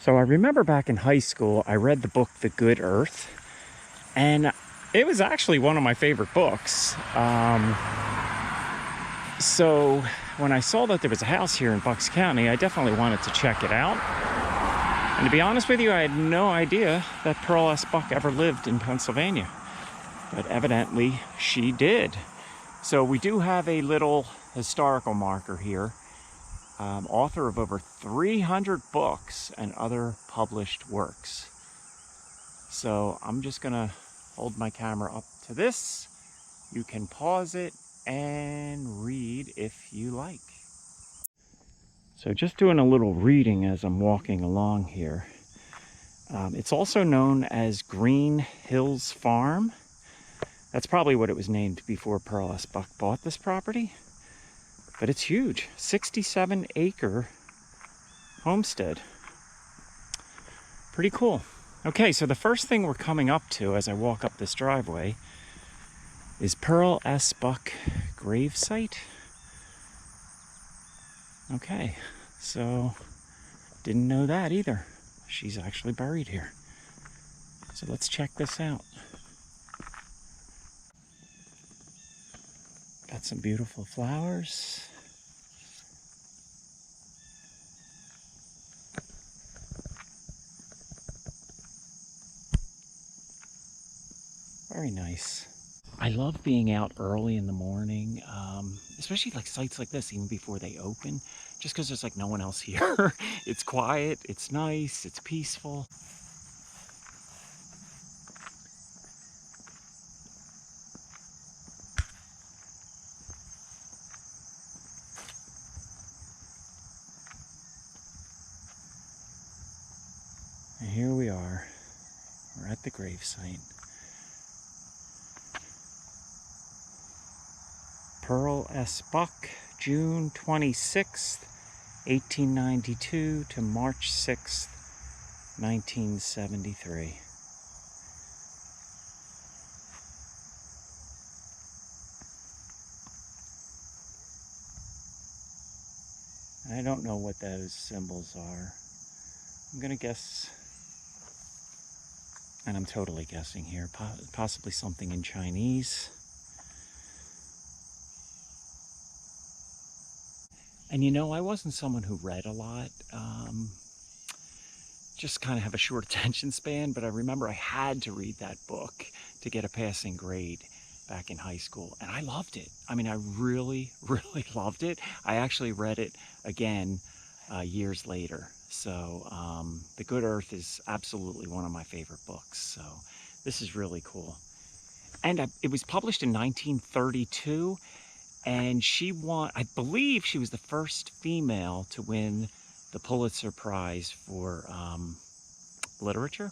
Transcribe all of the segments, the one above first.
So I remember back in high school, I read the book The Good Earth, and it was actually one of my favorite books. So when I saw that there was a house here in Bucks County, I definitely wanted to check it out. And to be honest with you, I had no idea that Pearl S. Buck ever lived in Pennsylvania, but evidently she did. So we do have a little historical marker here. Author of over 300 books and other published works. So I'm just gonna hold my camera up to this. You can pause it and read if you like. So just doing a little reading as I'm walking along here. It's also known as Green Hills Farm. That's probably what it was named before Pearl S. Buck bought this property. But it's huge, 67-acre homestead. Pretty cool. Okay, so the first thing we're coming up to as I walk up this driveway is Pearl S. Buck gravesite. Okay, so didn't know that either. She's actually buried here. So let's check this out. Got some beautiful flowers. Very nice. I love being out early in the morning, especially like sites like this, even before they open, just because there's like no one else here. It's quiet, it's nice, it's peaceful. And here we are. We're at the gravesite. Pearl S. Buck, June 26th, 1892 to March 6th, 1973. I don't know what those symbols are. I'm gonna guess, and I'm totally guessing here, possibly something in Chinese. And you know, I wasn't someone who read a lot, just kind of have a short attention span, but I remember I had to read that book to get a passing grade back in high school, and I loved it. I mean, I really, really loved it. I actually read it again years later. So The Good Earth is absolutely one of my favorite books. So this is really cool. And it was published in 1932. And she won, I believe she was the first female to win the Pulitzer Prize for literature.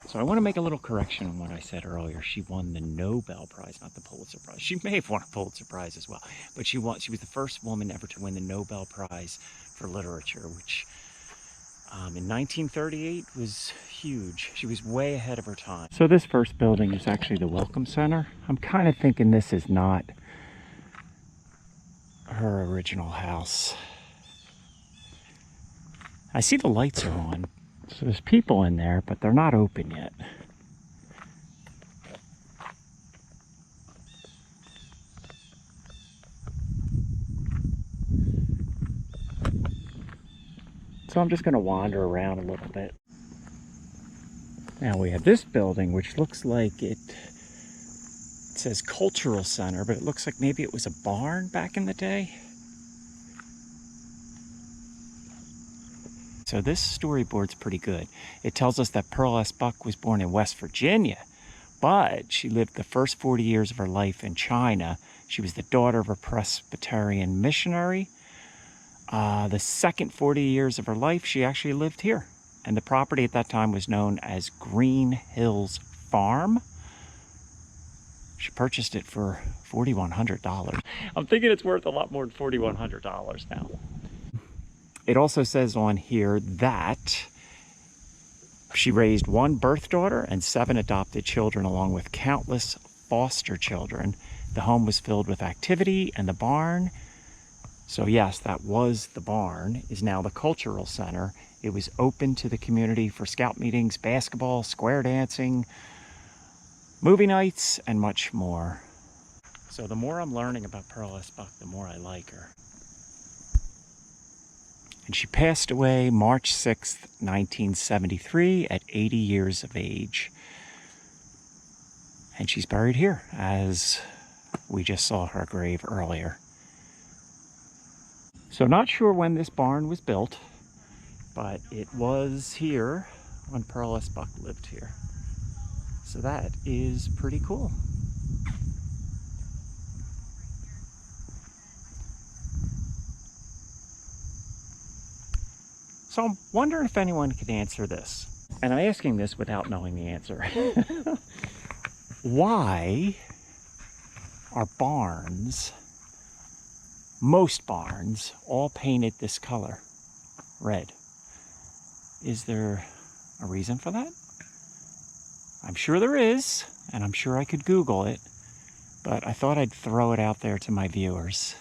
So I want to make a little correction on what I said earlier. She won the Nobel Prize, not the Pulitzer Prize. She may have won a Pulitzer Prize as well, but she was the first woman ever to win the Nobel Prize for literature, which in 1938 was huge. She was way ahead of her time. So this first building is actually the Welcome Center. I'm kind of thinking this is not her original house. I see the lights are on, so there's people in there, but they're not open yet. So I'm just going to wander around a little bit. Now we have this building, which looks like it says Cultural Center, but it looks like maybe it was a barn back in the day. So this storyboard's pretty good. It tells us that Pearl S. Buck was born in West Virginia, but she lived the first 40 years of her life in China. She was the daughter of a Presbyterian missionary. The second 40 years of her life, she actually lived here. And the property at that time was known as Green Hills Farm. She purchased it for $4,100. I'm thinking it's worth a lot more than $4,100 now. It also says on here that she raised one birth daughter and 7 adopted children, along with countless foster children. The home was filled with activity, and the barn, so yes, that was the barn, is now the cultural center. It was open to the community for scout meetings, basketball, square dancing, movie nights, and much more. So the more I'm learning about Pearl S. Buck, the more I like her. And she passed away March 6th, 1973 at 80 years of age. And she's buried here, as we just saw her grave earlier. So not sure when this barn was built, but it was here when Pearl S. Buck lived here. So that is pretty cool. So I'm wondering if anyone could answer this. And I'm asking this without knowing the answer. Why are barns, most barns, all painted this color, red? Is there a reason for that? I'm sure there is, and I'm sure I could Google it, but I thought I'd throw it out there to my viewers.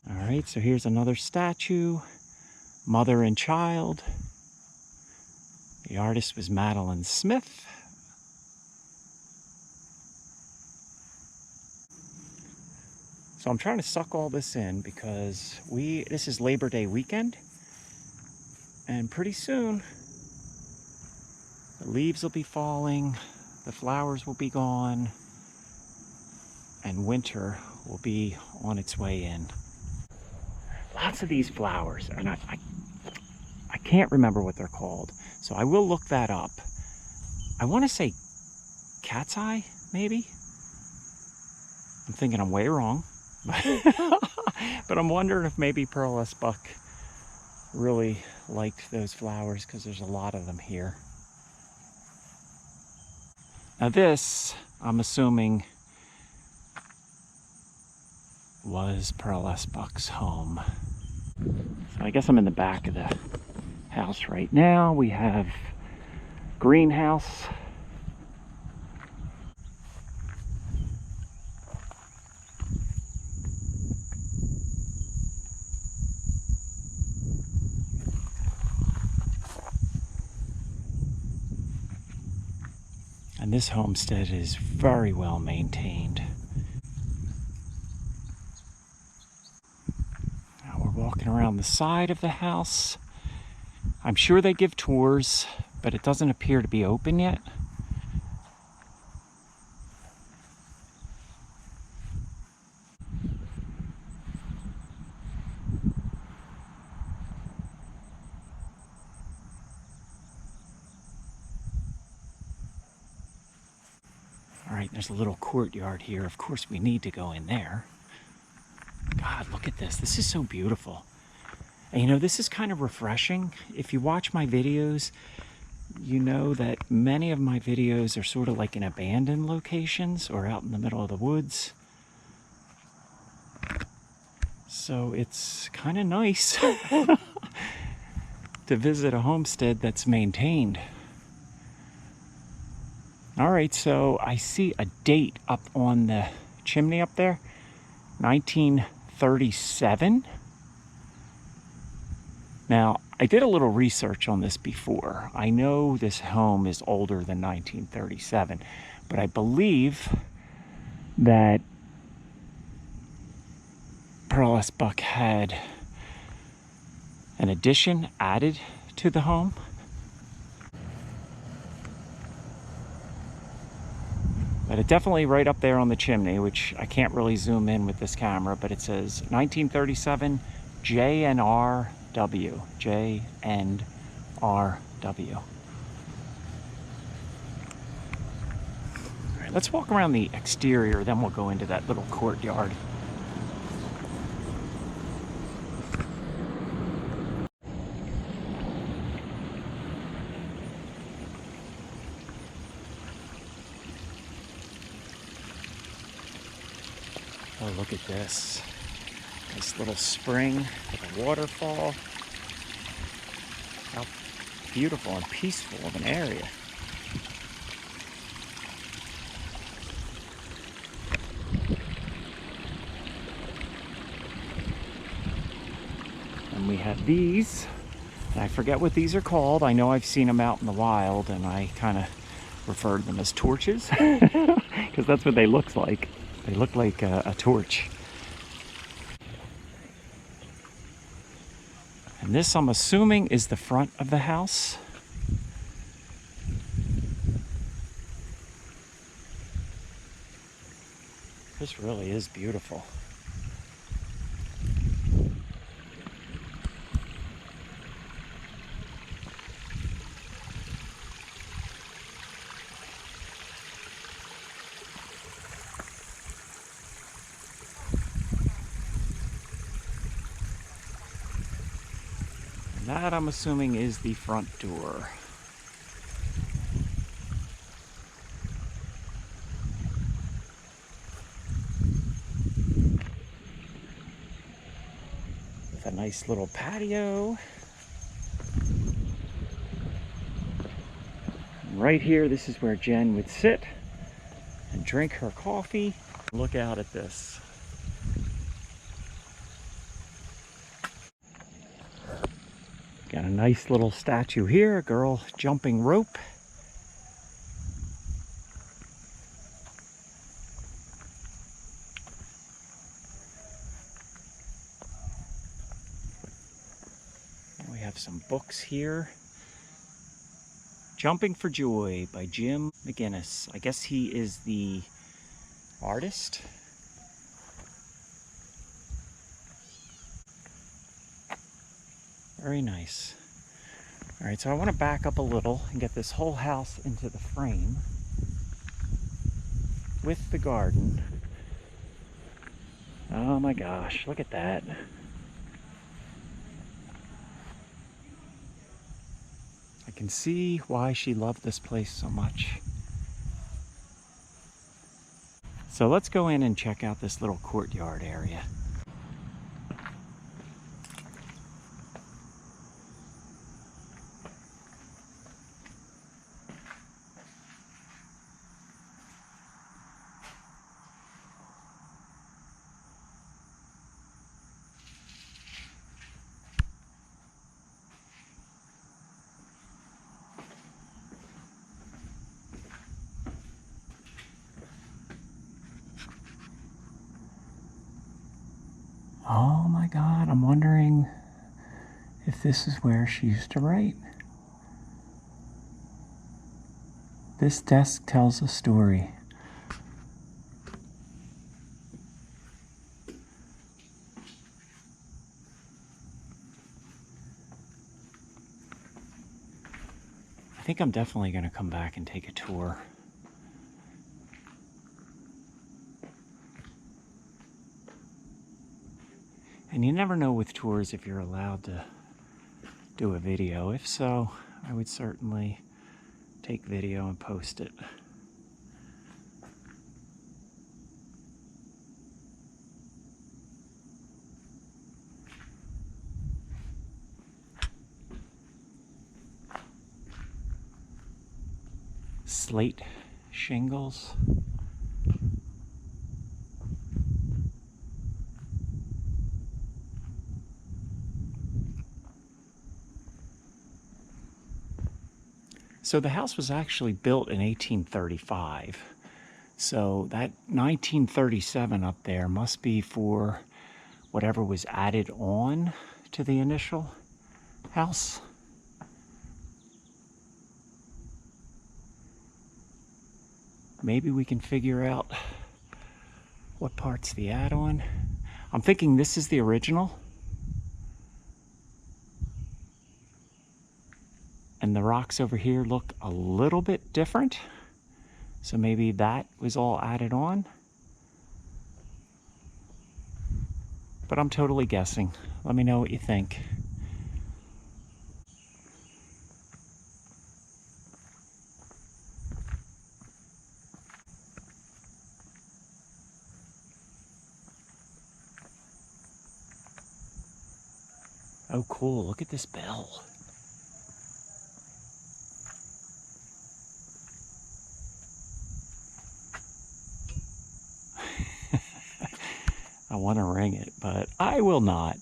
All right, so here's another statue, mother and child. The artist was Madeline Smith. So I'm trying to suck all this in because this is Labor Day weekend, and pretty soon the leaves will be falling, the flowers will be gone, and winter will be on its way in. Lots of these flowers, and I can't remember what they're called, so I will look that up. I want to say cat's eye, maybe? I'm thinking I'm way wrong. But I'm wondering if maybe Pearl S. Buck really liked those flowers, because there's a lot of them here. Now this, I'm assuming, was Pearl S. Buck's home. So I guess I'm in the back of the house right now. We have greenhouse. And this homestead is very well maintained. Now we're walking around the side of the house. I'm sure they give tours, but it doesn't appear to be open yet. All right, there's a little courtyard here. Of course, we need to go in there. God, look at this. This is so beautiful. And you know, this is kind of refreshing. If you watch my videos, you know that many of my videos are sort of like in abandoned locations or out in the middle of the woods. So it's kind of nice to visit a homestead that's maintained. All right, so I see a date up on the chimney up there, 1937. Now, I did a little research on this before. I know this home is older than 1937, but I believe that Pearl S. Buck had an addition added to the home. But it definitely right up there on the chimney, which I can't really zoom in with this camera, but it says 1937 JNRW. JNRW. All right, let's walk around the exterior, then we'll go into that little courtyard. Oh, look at this. This little spring with a waterfall. How beautiful and peaceful of an area. we have these. And I forget what these are called. I know I've seen them out in the wild, and I kind of refer to them as torches because that's what they look like. They look like a torch. And this, I'm assuming, is the front of the house. This really is beautiful. And that, I'm assuming, is the front door. A nice little patio. And right here, this is where Jen would sit and drink her coffee. Look out at this. Got a nice little statue here, a girl jumping rope. We have some books here. Jumping for Joy by Jim McGinnis. I guess he is the artist. Very nice. All right, so I want to back up a little and get this whole house into the frame with the garden. Oh my gosh, look at that. I can see why she loved this place so much. So let's go in and check out this little courtyard area. Oh my God, I'm wondering if this is where she used to write. This desk tells a story. I think I'm definitely going to come back and take a tour. And you never know with tours if you're allowed to do a video. If so, I would certainly take video and post it. Slate shingles. So the house was actually built in 1835. So that 1937 up there must be for whatever was added on to the initial house. Maybe we can figure out what part's the add-on. I'm thinking this is the original. And the rocks over here look a little bit different. So maybe that was all added on. But I'm totally guessing. Let me know what you think. Oh, cool. Look at this bell. I want to ring it, but I will not.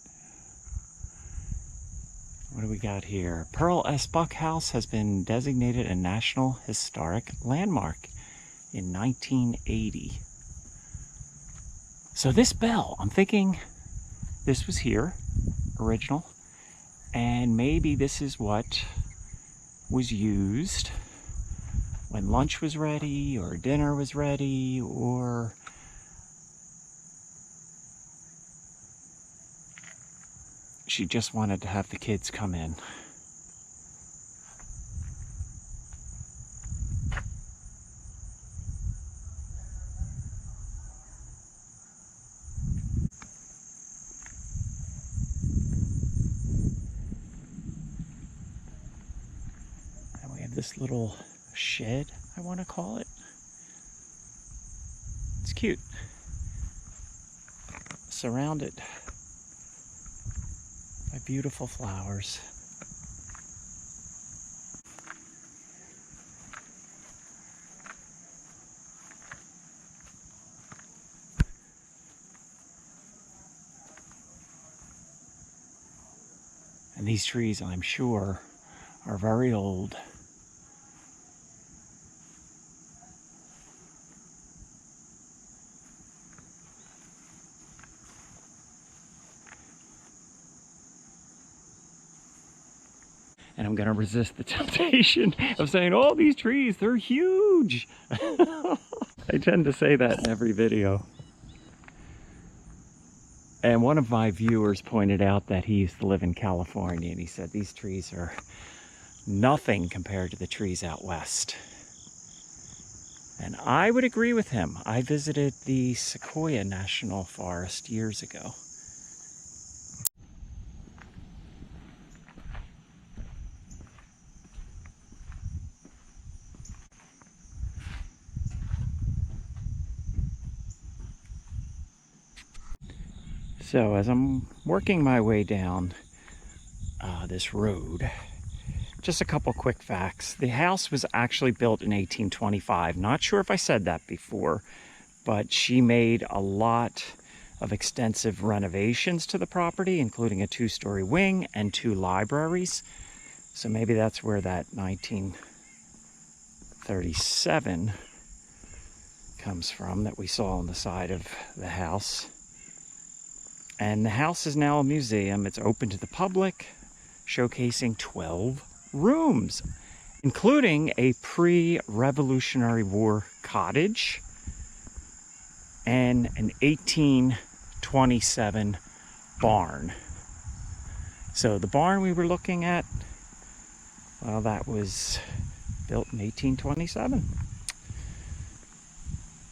What do we got here? Pearl S. Buck House has been designated a National Historic Landmark in 1980. So this bell, I'm thinking this was here, original, and maybe this is what was used when lunch was ready or dinner was ready, or she just wanted to have the kids come in. And we have this little shed, I want to call it. It's cute. Surrounded by beautiful flowers. And these trees, I'm sure, are very old. And I'm going to resist the temptation of saying, oh, these trees, they're huge. I tend to say that in every video. And one of my viewers pointed out that he used to live in California, and he said these trees are nothing compared to the trees out west. And I would agree with him. I visited the Sequoia National Forest years ago. So as I'm working my way down this road, just a couple quick facts. The house was actually built in 1825. Not sure if I said that before, but she made a lot of extensive renovations to the property, including a 2-story wing and 2 libraries. So maybe that's where that 1937 comes from that we saw on the side of the house. And the house is now a museum. It's open to the public, showcasing 12 rooms, including a pre-Revolutionary War cottage and an 1827 barn. So the barn we were looking at, well, that was built in 1827.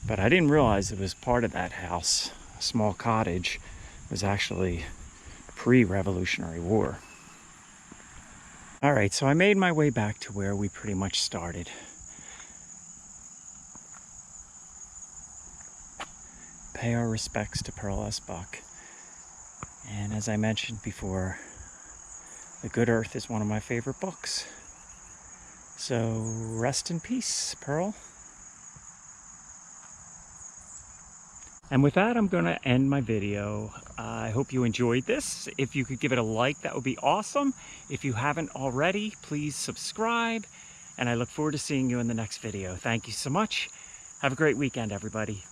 But I didn't realize it was part of that house. A small cottage was actually pre-Revolutionary War. All right, so I made my way back to where we pretty much started. Pay our respects to Pearl S. Buck. And as I mentioned before, The Good Earth is one of my favorite books. So rest in peace, Pearl. And with that, I'm going to end my video. I hope you enjoyed this. If you could give it a like, that would be awesome. If you haven't already, please subscribe. And I look forward to seeing you in the next video. Thank you so much. Have a great weekend, everybody.